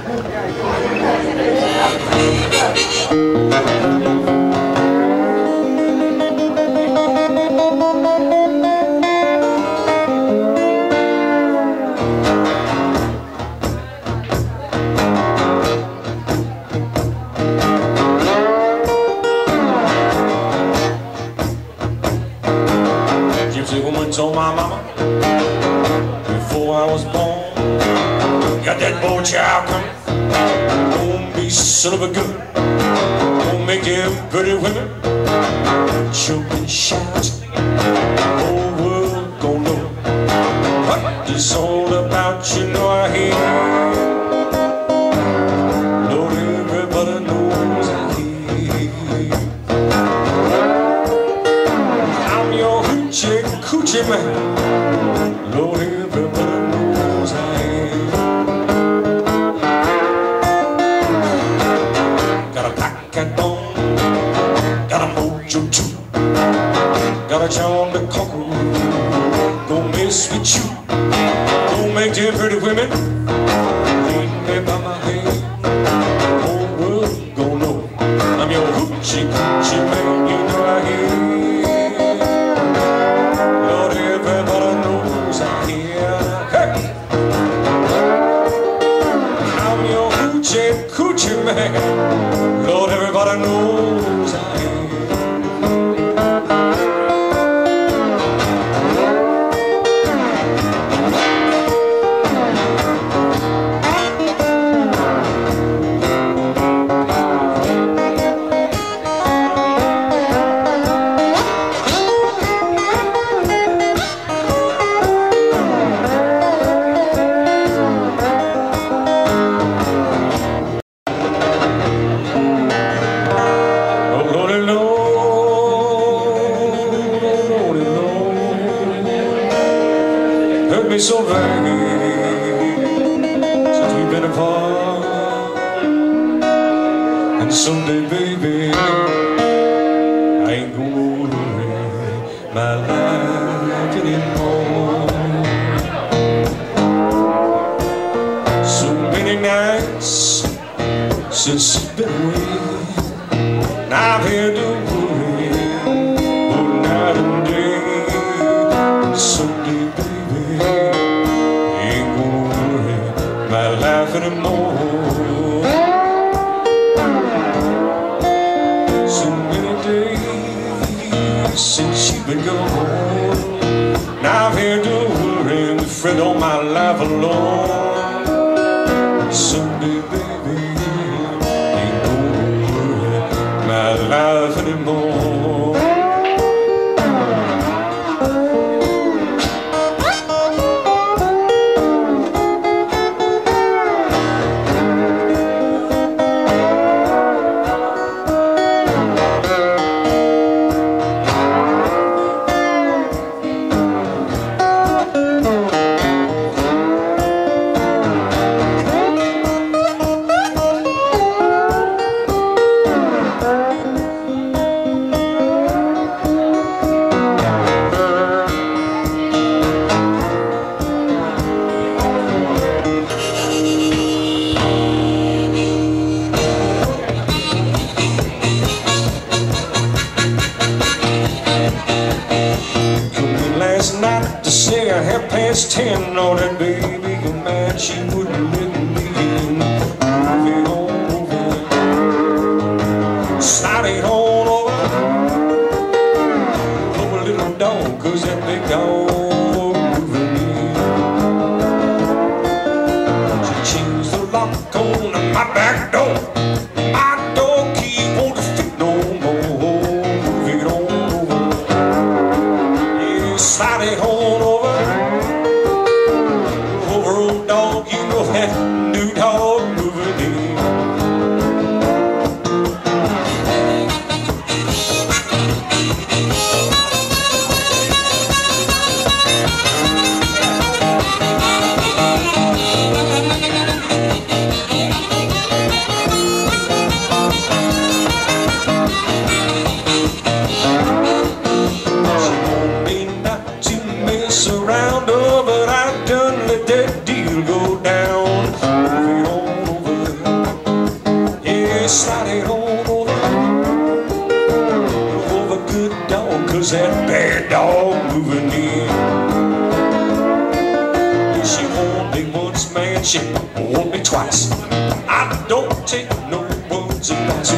Gypsy woman told my mama before I was born, got that boy child coming, gonna be son of a gun, gonna make them pretty women choke and shout, whole world gonna know what it's all about. You know I hear, Lord, everybody knows I hear. I'm your hoochie coochie man, Lord, everybody knows I am. Got a black cat on, got a mojo too, got a John the Conqueror, gonna mess with you, gonna make them pretty women lean me by my hand. Whole world gonna know I'm your hoochie coochie man, you know I hear. Coochie man, Lord, everybody knows I am. Hurt me so very since we've been apart, and someday, baby, I ain't gonna worry my life anymore. So many nights since you've been away, now I've had to worry all night and day. Someday, my life anymore. So many days since you've been gone, now I've had to worry and fret all my life alone. Someday, baby, ain't gonna worry my life anymore. Night to say at 10:30, oh, that baby, your man, she wouldn't let me in. Move it on over, slide it on over, over a little dog, 'cause that big dog moving in. She changed the lock on my back door, my door key won't fit no more. Move it on over, yeah, slide it on. That new dog moving in. moving in. She won't me once, man, she won't me twice. I don't take no one's advice.